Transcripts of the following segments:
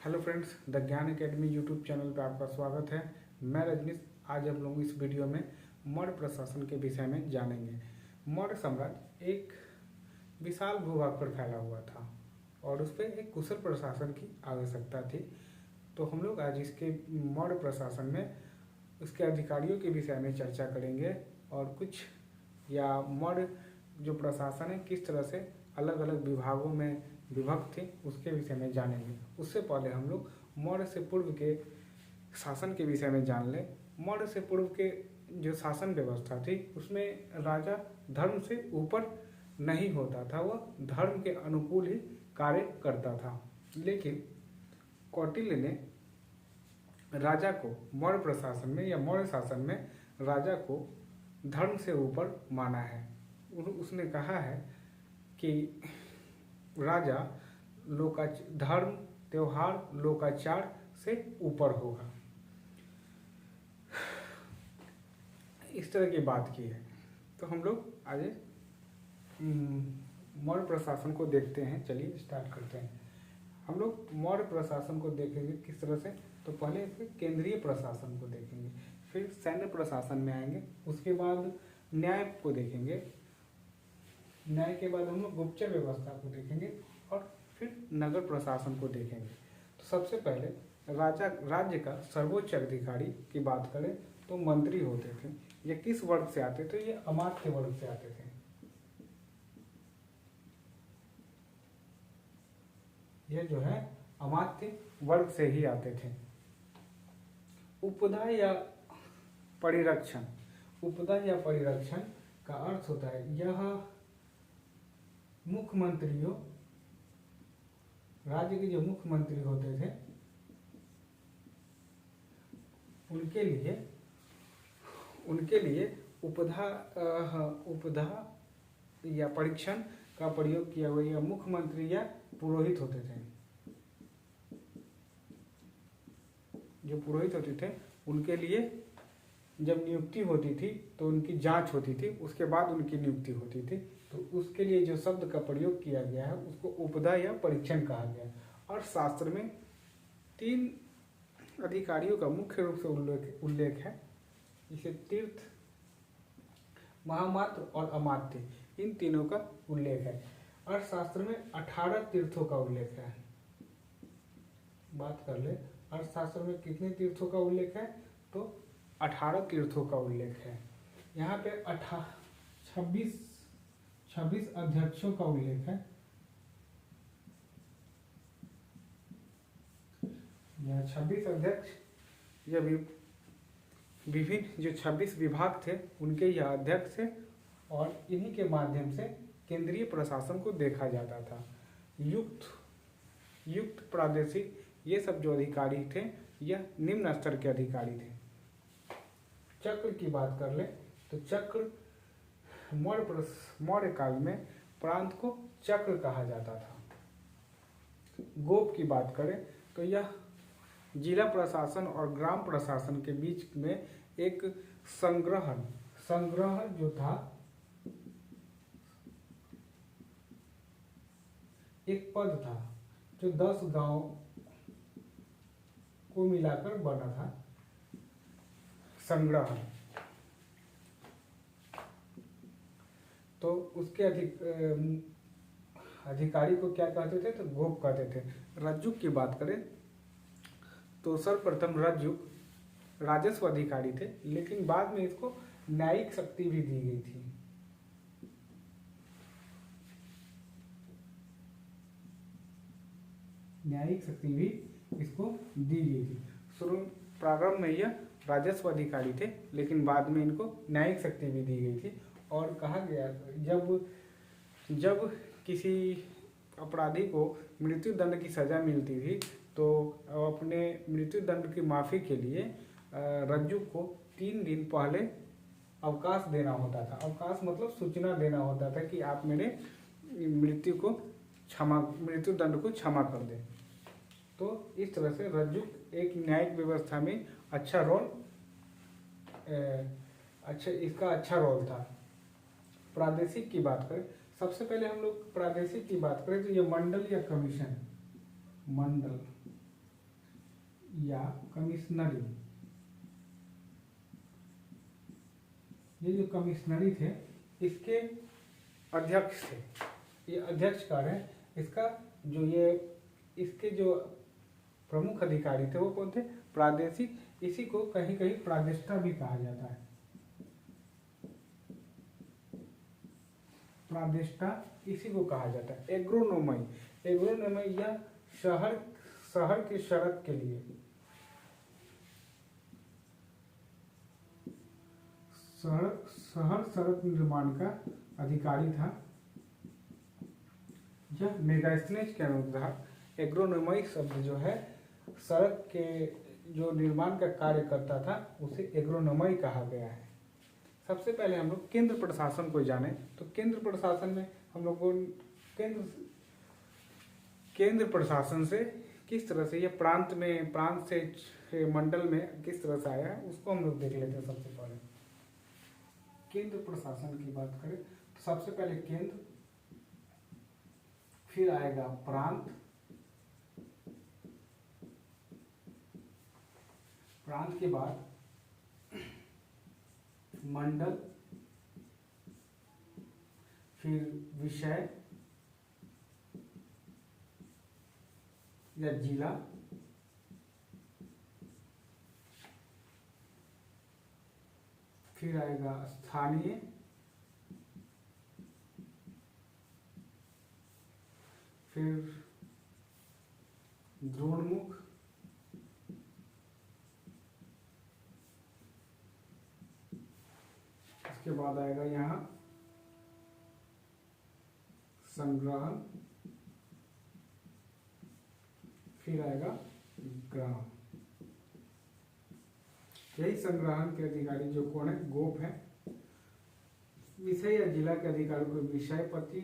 Hello friends, the ज्ञान academy YouTube channel पर आपका स्वागत है। मैं रजनीश। आज हम लोग इस वीडियो में मौर्य प्रशासन के विषय में जानेंगे। मौर्य साम्राज्य एक विशाल भूभाग पर फैला हुआ था और उस पर एक कुशल प्रशासन की आवश्यकता थी। तो हम लोग आज इसके मौर्य प्रशासन में उसके अधिकारियों के विषय में चर्चा करेंगे और कुछ या मौर्य जो प्रशासन है किस तरह से अलग अलग विभागों में विभक्त थे उसके विषय में जानेंगे। उससे पहले हम लोग मौर्य से पूर्व के शासन के विषय में जान लें। मौर्य से पूर्व के जो शासन व्यवस्था थी उसमें राजा धर्म से ऊपर नहीं होता था, वह धर्म के अनुकूल ही कार्य करता था। लेकिन कौटिल्य ने राजा को मौर्य प्रशासन में या मौर्य शासन में राजा को धर्म से ऊपर माना है। उसने कहा है कि राजा धर्म, त्योहार, लोकाचार से ऊपर होगा। इस तरह की बात की है। तो हम लोग आज मौर्य प्रशासन को देखते हैं। चलिए स्टार्ट करते हैं। हम लोग मौर्य प्रशासन को देखेंगे किस तरह से। तो पहले इसके केंद्रीय प्रशासन को देखेंगे, फिर सैन्य प्रशासन में आएंगे, उसके बाद न्याय को देखेंगे, न्याय के बाद हम लोग गुप्तचर व्यवस्था को देखेंगे और फिर नगर प्रशासन को देखेंगे। तो सबसे पहले राज्य का सर्वोच्च अधिकारी की बात करें तो मंत्री होते थे। ये किस वर्ग से आते थे? ये अमात्य वर्ग से आते थे। ये जो है अमात्य वर्ग से ही आते थे। उपदा या परिरक्षण, उपदा या परिरक्षण का अर्थ होता है यह मुख्यमंत्रियों, राज्य के जो मुख्यमंत्री होते थे उनके लिए उपधा या परीक्षण का प्रयोग किया हुआ। या मुख्यमंत्री या पुरोहित होते थे। जो पुरोहित होते थे उनके लिए जब नियुक्ति होती थी तो उनकी जांच होती थी, उसके बाद उनकी नियुक्ति होती थी। तो उसके लिए जो शब्द का प्रयोग किया गया है उसको उपदा या परीक्षण कहा गया है। और शास्त्र में 3 अधिकारियों का मुख्य रूप से उल्लेख है। इसे तीर्थ, महामात्र और अमात्य, इन तीनों का उल्लेख है। अर्थशास्त्र में 18 तीर्थों का उल्लेख है। बात कर ले, अर्थशास्त्र में कितने तीर्थों का उल्लेख है? तो 18 तीर्थों का उल्लेख है। यहाँ पे 26 अध्यक्षों का उल्लेख है। यह 26 अध्यक्ष, यह विभिन्न जो 26 विभाग थे उनके यह अध्यक्ष थे और इन्हीं के माध्यम से केंद्रीय प्रशासन को देखा जाता था। युक्त, प्रादेशिक, ये सब जो अधिकारी थे यह निम्न स्तर के अधिकारी थे। चक्र की बात कर ले तो चक्र मौर्य काल में प्रांत को चक्र कहा जाता था। गोप की बात करें तो यह जिला प्रशासन और ग्राम प्रशासन के बीच में एक संग्रह जो था, एक पद था जो 10 गांव को मिलाकर बना था। संग्रह, तो उसके अधिकारी को क्या कहते थे? तो गोप कहते थे। रज्जुक की बात करें तो सर्वप्रथम रज्जुक राजस्व अधिकारी थे, लेकिन बाद में इसको न्यायिक शक्ति भी दी गई थी। न्यायिक शक्ति भी इसको दी गई थी। शुरू प्रारंभ में यह राजस्व अधिकारी थे, लेकिन बाद में इनको न्यायिक शक्ति भी दी गई थी। और कहा गया जब किसी अपराधी को मृत्यु दंड की सजा मिलती थी तो अपने मृत्यु दंड की माफी के लिए रज्जू को 3 दिन पहले अवकाश देना होता था। अवकाश मतलब सूचना देना होता था कि आप मेरे मृत्यु दंड को क्षमा कर दें। तो इस तरह से रज्जू एक न्यायिक व्यवस्था में अच्छा रोल था। प्रादेशिक की बात करें, सबसे पहले हम लोग प्रादेशिक की बात करें तो ये मंडल या कमीशन, मंडल या कमिश्नरी, ये जो कमिश्नरी थे इसके अध्यक्ष थे, ये अध्यक्ष कार्य है इसका। जो ये इसके जो प्रमुख अधिकारी थे वो कौन थे? प्रादेशिक। इसी को कहीं कहीं प्रादेष्टा भी कहा जाता है। प्रादेष्टा इसी को कहा जाता है। एग्रोनोमी, एग्रोनोमी यह शहर शहर की सड़क के लिए, शहर सड़क निर्माण का अधिकारी था। यह मेगास्थनीज के अनुसार एग्रोनोमी शब्द जो है सड़क के जो निर्माण का कार्य करता था उसे एग्रोनोमी कहा गया है। सबसे पहले हम लोग केंद्र प्रशासन को जाने तो केंद्र प्रशासन में हम लोग को केंद्र प्रशासन से किस तरह से यह प्रांत से मंडल में किस तरह से आया है उसको हम लोग देख लेते हैं। सबसे पहले केंद्र प्रशासन की बात करें तो सबसे पहले केंद्र, फिर आएगा प्रांत, प्रांत के बाद मंडल, फिर विषय या जिला, फिर आएगा स्थानीय, फिर द्रोणमुख, इसके बाद आएगा यहाँ संग्रहण, फिर आएगा ग्राम। यही संग्रहण के अधिकारी जो कौन है? गोप है। विषय या जिला के अधिकारी को विषयपति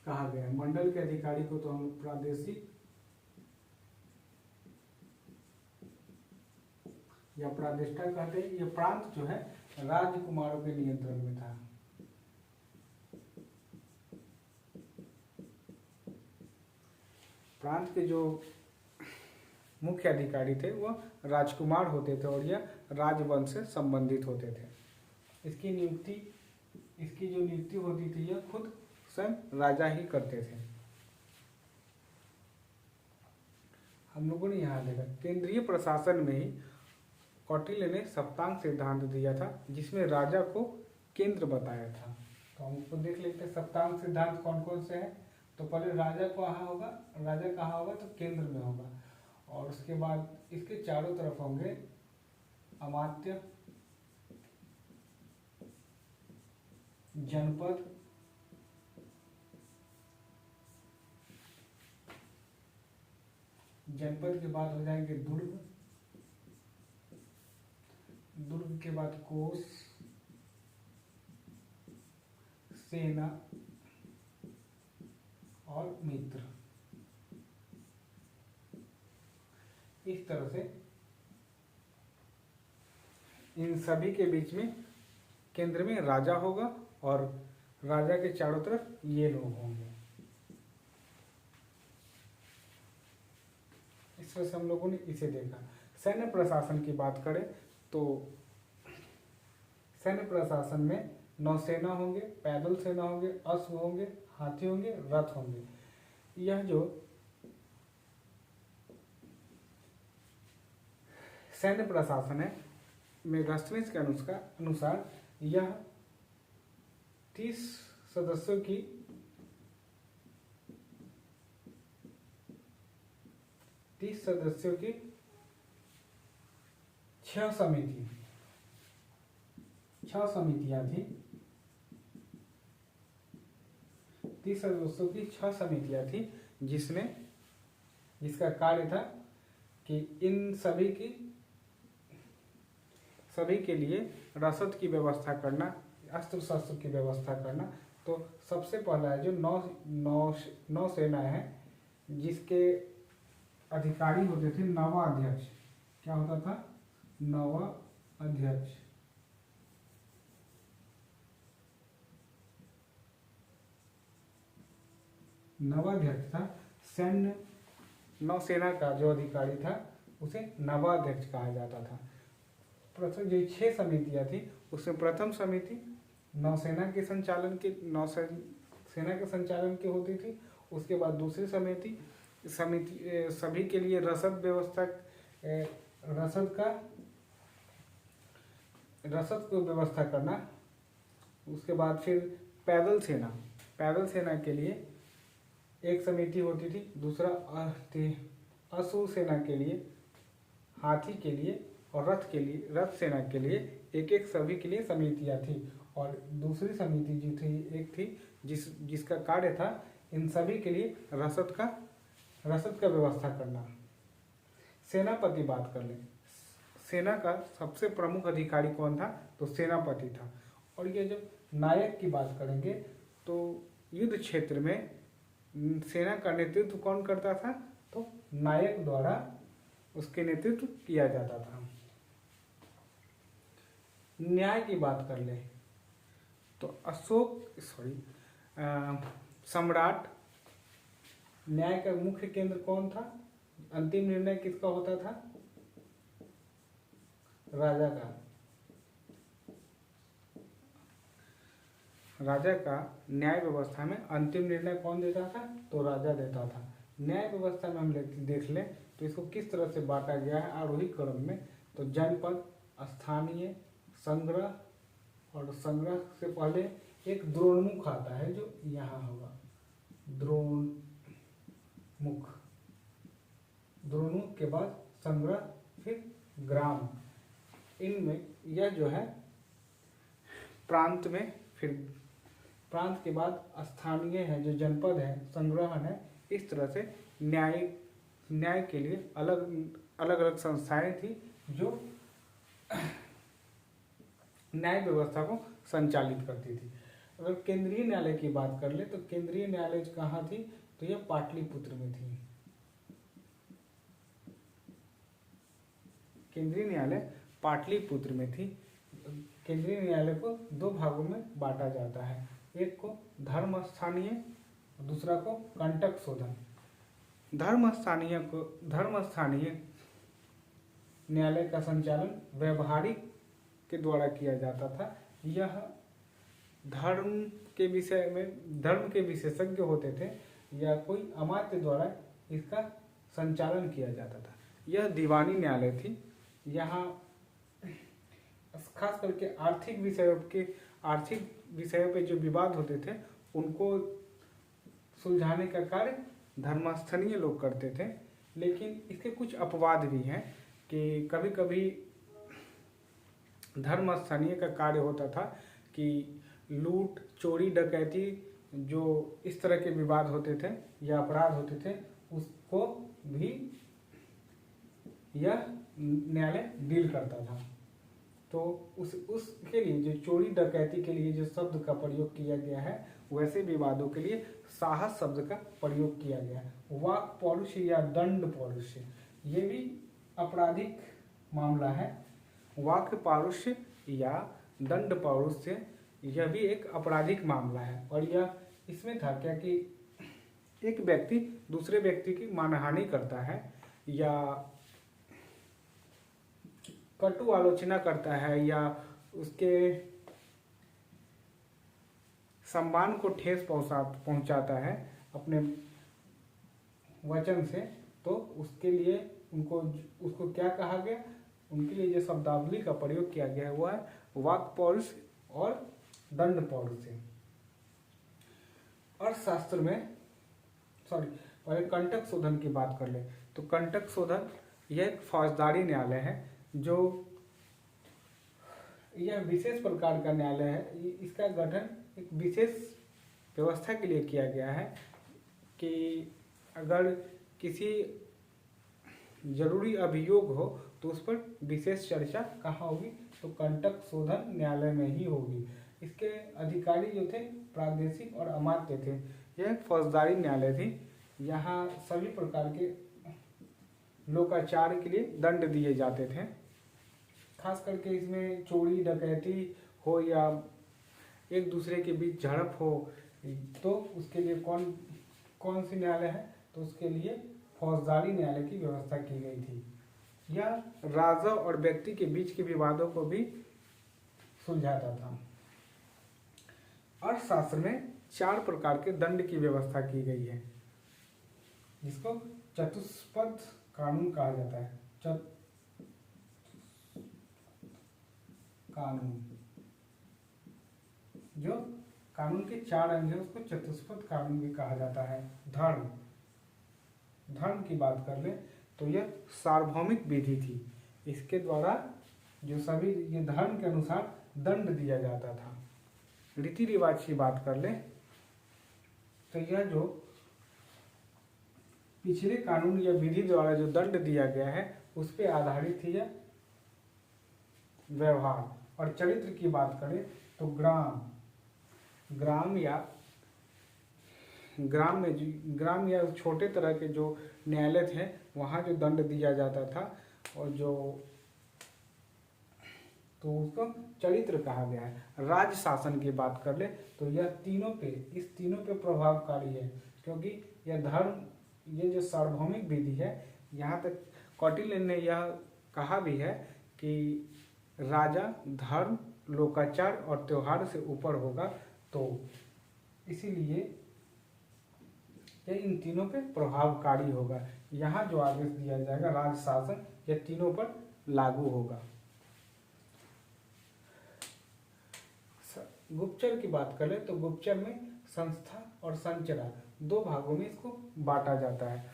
कहा गया है। मंडल के अधिकारी को तो हम लोग प्रादेशिक या प्रादेष्टा कहते हैं। यह प्रांत जो है राजकुमारों के नियंत्रण में था। प्रांत के जो मुख्य अधिकारी थे वह राजकुमार होते थे और यह राजवंश से संबंधित होते थे। इसकी जो नियुक्ति होती थी यह खुद स्वयं राजा ही करते थे। हम लोगों ने यहाँ देखा केंद्रीय प्रशासन में ही कौटिल्य ने सप्तांग सिद्धांत दिया था जिसमें राजा को केंद्र बताया था। तो हम उसको देख लेते हैं सप्तांग सिद्धांत कौन कौन से हैं। तो पहले राजा कहाँ होगा तो केंद्र में होगा, और उसके बाद इसके चारों तरफ होंगे अमात्य, जनपद, जनपद के बाद हो जाएंगे दुर्ग, दुर्ग के बाद कोष, सेना और मित्र। इस तरह से इन सभी के बीच में केंद्र में राजा होगा और राजा के चारों तरफ ये लोग होंगे। इस तरह से हम लोगों ने इसे देखा। सैन्य प्रशासन की बात करें तो सैन्य प्रशासन में नौसेना होंगे, पैदल सेना होंगे, अश्व होंगे, हाथी होंगे, रथ होंगे। यह जो सैन्य प्रशासन है मेगास्थनीज के अनुसार यह 30 सदस्यों की 6 समितियां थी। 30 सदस्यों की 6 समितियां थी जिसका कार्य था कि इन सभी के लिए रसद की व्यवस्था करना, अस्त्र शस्त्र की व्यवस्था करना। तो सबसे पहला है जो नौसेना है जिसके अधिकारी होते थे नवा अध्यक्ष। क्या होता था? नवा अध्यक्ष। नवाध्यक्ष था। सैन्य नौसेना का जो अधिकारी था उसे नवाध्यक्ष कहा जाता था। प्रथम जो 6 समितियां थी उसमें प्रथम समिति नौसेना के संचालन की होती थी। उसके बाद दूसरी समिति सभी के लिए रसद को व्यवस्था करना। उसके बाद फिर पैदल सेना के लिए एक समिति होती थी। दूसरा अश्व सेना के लिए, हाथी के लिए और रथ सेना के लिए एक सभी के लिए समितियां थी। और दूसरी समिति जो थी एक थी जिसका कार्य था इन सभी के लिए रसद का व्यवस्था करना। सेनापति बात कर ले। सेना का सबसे प्रमुख अधिकारी कौन था? तो सेनापति था। और ये जब नायक की बात करेंगे तो युद्ध क्षेत्र में सेना का नेतृत्व कौन करता था? तो नायक द्वारा उसके नेतृत्व किया जाता था। न्याय की बात कर ले तो सम्राट न्याय का मुख्य केंद्र कौन था? अंतिम निर्णय किसका होता था? राजा का न्याय व्यवस्था में अंतिम निर्णय कौन देता था? तो राजा देता था। न्याय व्यवस्था में हम देख लें तो इसको किस तरह से बांटा गया है आरोही क्रम में। तो जनपद, स्थानीय, संग्रह, और संग्रह से पहले एक द्रोणमुख आता है जो यहाँ होगा, द्रोणमुख के बाद संग्रह, फिर ग्राम। इनमें यह जो है प्रांत में, फिर प्रांत के बाद स्थानीय है जो जनपद है, संग्रहण है। इस तरह से न्याय के लिए अलग अलग संस्थाएं थी जो न्याय व्यवस्था को संचालित करती थी। अगर केंद्रीय न्यायालय की बात कर ले तो केंद्रीय न्यायालय कहाँ थी? तो यह पाटलिपुत्र में थी। केंद्रीय न्यायालय पाटलिपुत्र में थी। केंद्रीय न्यायालय को 2 भागों में बांटा जाता है, एक को धर्म स्थानीय, दूसरा को कंटक शोधन। धर्म स्थानीय न्यायालय का संचालन व्यवहारिक के द्वारा किया जाता था। यह धर्म के विशेषज्ञ होते थे या कोई अमात्य द्वारा इसका संचालन किया जाता था। यह दीवानी न्यायालय थी। यहाँ खास करके आर्थिक विषयों पे जो विवाद होते थे उनको सुलझाने का कार्य धर्मस्थानीय लोग करते थे। लेकिन इसके कुछ अपवाद भी हैं कि कभी कभी धर्मस्थानीय का कार्य होता था कि लूट, चोरी, डकैती, जो इस तरह के विवाद होते थे या अपराध होते थे उसको भी यह न्यायालय डील करता था। तो उसके लिए जो चोरी डकैती के लिए जो शब्द का प्रयोग किया गया है वैसे विवादों के लिए साहस शब्द का प्रयोग किया गया है। वाक पौरुषे या दंड पौरुषे ये भी आपराधिक मामला है। वाक पौरुषे या दंड पौरुषे यह भी एक आपराधिक मामला है। और यह इसमें था क्या कि एक व्यक्ति दूसरे व्यक्ति की मानहानि करता है या कटु आलोचना करता है या उसके सम्मान को ठेस पहुंचाता है अपने वचन से, तो उसके लिए उसको क्या कहा गया? उनके लिए जो शब्दावली का प्रयोग किया गया है वह है वाक पौरुष और दंड पौरुष। अर्थशास्त्र में पहले कंटक शोधन की बात कर ले तो कंटक शोधन यह एक फौजदारी न्यायालय है जो यह विशेष प्रकार का न्यायालय है। इसका गठन एक विशेष व्यवस्था के लिए किया गया है कि अगर किसी जरूरी अभियोग हो तो उस पर विशेष चर्चा कहाँ होगी? तो कंटक शोधन न्यायालय में ही होगी। इसके अधिकारी जो थे प्रादेशिक और अमात्य थे। यह एक फौजदारी न्यायालय थी। यहाँ सभी प्रकार के लोकाचार के लिए दंड दिए जाते थे। खास करके इसमें चोरी डकैती हो या एक दूसरे के बीच झड़प हो तो उसके लिए कौन सी न्यायालय है? तो उसके लिए फौजदारी न्यायालय की व्यवस्था की गई थी। यह राजा और व्यक्ति के बीच के विवादों को भी सुलझाता था। अर्थशास्त्र में 4 प्रकार के दंड की व्यवस्था की गई है, जिसको चतुष्पद कानून कहा जाता है। कानून, जो कानून के 4 अंग है उसको चतुष्पद कानून भी कहा जाता है। धर्म की बात कर ले तो यह सार्वभौमिक विधि थी। इसके द्वारा जो सभी ये धर्म के अनुसार दंड दिया जाता था। रीति रिवाज की बात कर ले तो यह जो पिछले कानून या विधि द्वारा जो दंड दिया गया है उस पर आधारित थी यह व्यवहार। और चरित्र की बात करें तो ग्राम या छोटे तरह के जो न्यायालय थे वहाँ जो दंड दिया जाता था और जो तो उसको चरित्र कहा गया है। राज्य शासन की बात कर ले तो इस तीनों पे प्रभावकारी है, क्योंकि ये जो सार्वभौमिक विधि है, यहाँ तक कौटिल्य ने यह कहा भी है कि राजा धर्म, लोकाचार और त्योहार से ऊपर होगा, तो इसीलिए यह इन तीनों पे प्रभावकारी होगा। यहाँ जो आदेश दिया जाएगा राज्य शासन, यह तीनों पर लागू होगा। गुप्तचर की बात करें तो गुप्तचर में संस्था और संचरा 2 भागों में इसको बांटा जाता है।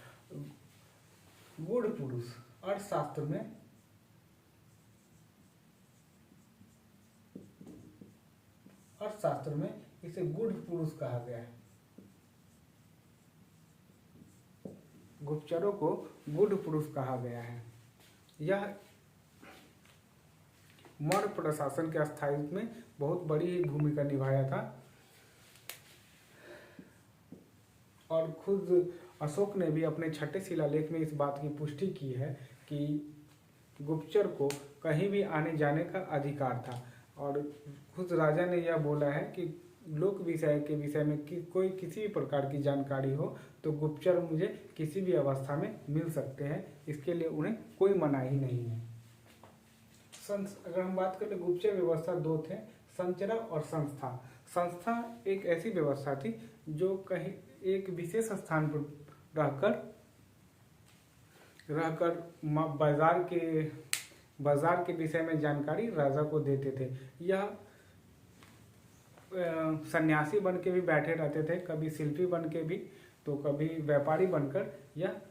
गूढ़ पुरुष अर्थशास्त्र में इसे गूढ़ पुरुष कहा गया है। गुप्तचरों को गूढ़ पुरुष कहा गया है। यह मौर्य प्रशासन के स्थायित्व में बहुत बड़ी भूमिका निभाया था और खुद अशोक ने भी अपने 6ठे शिलालेख में इस बात की पुष्टि की है कि गुप्तचर को कहीं भी आने जाने का अधिकार था। और खुद राजा ने यह बोला है कि लोक विषय के विषय में कोई किसी भी प्रकार की जानकारी हो तो गुप्तचर मुझे किसी भी अवस्था में मिल सकते हैं, इसके लिए उन्हें कोई मनाही नहीं है। अगर हम बात करें गुप्तचर व्यवस्था 2 थे, संचरा और संस्था। संस्था एक ऐसी व्यवस्था थी जो कहीं एक विशेष स्थान पर रहकर बाजार के विषय में जानकारी राजा को देते थे। यह सन्यासी बन के भी बैठे रहते थे, कभी शिल्पी बन के भी, तो कभी व्यापारी बनकर यह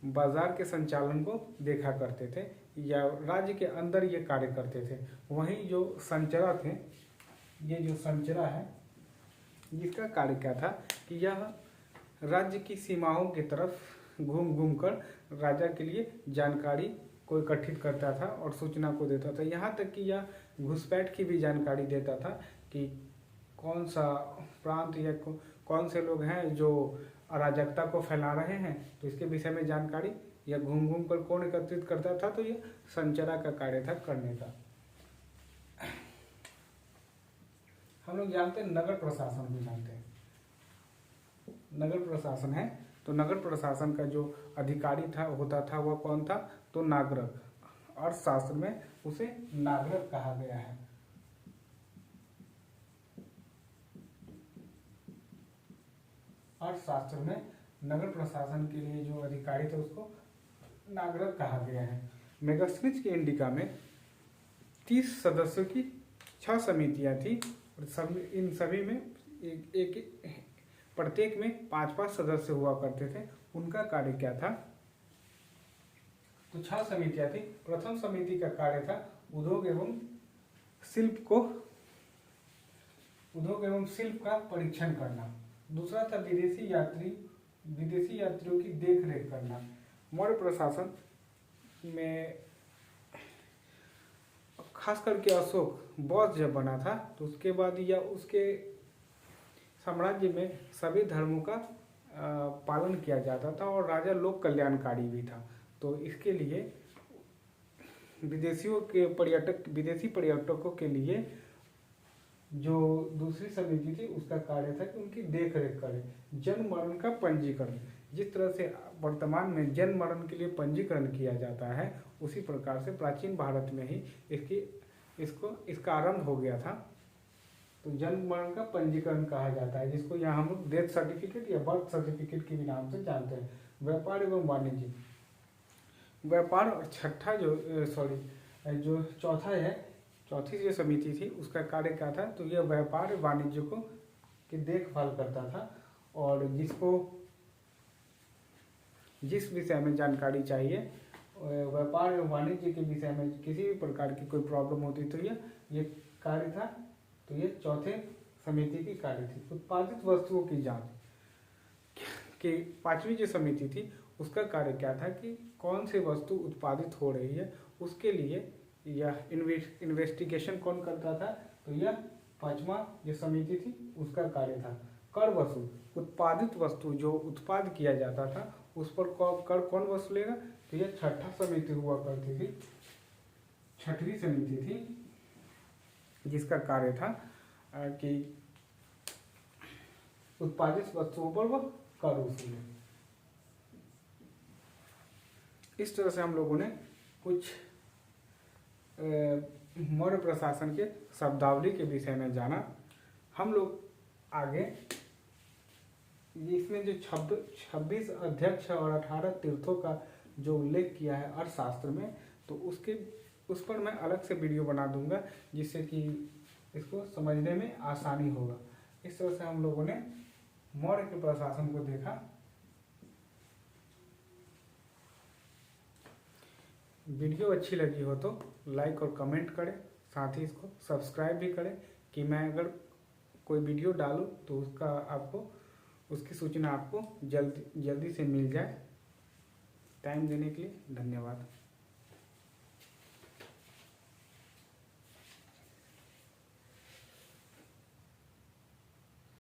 बाजार के संचालन को देखा करते थे या राज्य के अंदर ये कार्य करते थे। वहीं जो संचरा थे, ये जो संचरा है जिसका कार्य क्या था कि यह राज्य की सीमाओं की तरफ घूम कर राजा के लिए जानकारी को इकट्ठित करता था और सूचना को देता था। यहाँ तक कि यह घुसपैठ की भी जानकारी देता था कि कौन सा प्रांत या कौन से लोग हैं जो अराजकता को फैला रहे हैं, तो इसके विषय में जानकारी या घूम कर कौन एकत्रित करता था, तो यह संचरा का कार्य था करने का। हम लोग जानते हैं नगर प्रशासन भी जानते हैं। नगर प्रशासन है तो नगर प्रशासन का जो अधिकारी होता था वह कौन था, तो नागरिक। अर्थशास्त्र में उसे नागरिक कहा गया है। अर्थशास्त्र में नगर प्रशासन के लिए जो अधिकारी थे उसको नागरिक कहा गया है। मेगास्थिनिज के इंडिका में 30 सदस्यों की 6 समितियां थी और इन सभी में प्रत्येक में 5-5 सदस्य हुआ करते थे। उनका कार्य क्या था, तो 6 समितियां थी। प्रथम समिति का कार्य था उद्योग एवं शिल्प का परीक्षण करना। दूसरा था विदेशी यात्रियों की देखरेख करना। मौर्य प्रशासन में खास करके अशोक बौद्ध जब बना था तो उसके बाद या उसके साम्राज्य में सभी धर्मों का पालन किया जाता था और राजा लोक कल्याणकारी भी था। तो इसके लिए विदेशी पर्यटकों के लिए जो दूसरी समिति थी उसका कार्य था कि उनकी देख रेख करे। जन्म मरण का पंजीकरण, जिस तरह से वर्तमान में जन्म मरण के लिए पंजीकरण किया जाता है, उसी प्रकार से प्राचीन भारत में ही इसका आरंभ हो गया था। तो जन्म मरण का पंजीकरण कहा जाता है, जिसको यहाँ हम लोग डेथ सर्टिफिकेट या बर्थ सर्टिफिकेट के भी नाम से जानते हैं। व्यापार एवं वाणिज्य, व्यापार और छठा जो चौथा है, चौथी जो समिति थी उसका कार्य क्या था, तो यह व्यापार वाणिज्य को की देखभाल करता था, और जिस विषय में जानकारी चाहिए, व्यापार एवं वाणिज्य के विषय में किसी भी प्रकार की कोई प्रॉब्लम होती तो ये कार्य था, तो ये चौथे समिति की कार्य थी। उत्पादित वस्तुओं की जांच की पांचवी जो समिति थी उसका कार्य क्या था कि कौन सी वस्तु उत्पादित हो रही है, उसके लिए यह इन्वेस्टिगेशन कौन करता था, तो यह पांचवा जो समिति थी उसका कार्य था। कर वसूल, उत्पादित वस्तु जो उत्पाद किया जाता था उस पर कर कौन वसूलेगा, तो यह छठा समिति हुआ करती थी, छठवीं समिति थी, जिसका कार्य था कि उत्पादित वस्तुओं पर वह कर वसूले। इस तरह से हम लोगों ने कुछ मौर्य प्रशासन के शब्दावली के विषय में जाना। हम लोग आगे इसमें जो 26 अध्यक्ष और 18 तीर्थों का जो उल्लेख किया है अर्थशास्त्र में, तो उस पर मैं अलग से वीडियो बना दूंगा, जिससे कि इसको समझने में आसानी होगा। इस तरह से हम लोगों ने मौर्य के प्रशासन को देखा। वीडियो अच्छी लगी हो तो लाइक और कमेंट करें, साथ ही इसको सब्सक्राइब भी करें कि मैं अगर कोई वीडियो डालूं तो उसकी सूचना आपको जल्दी से मिल जाए। टाइम देने के लिए धन्यवाद।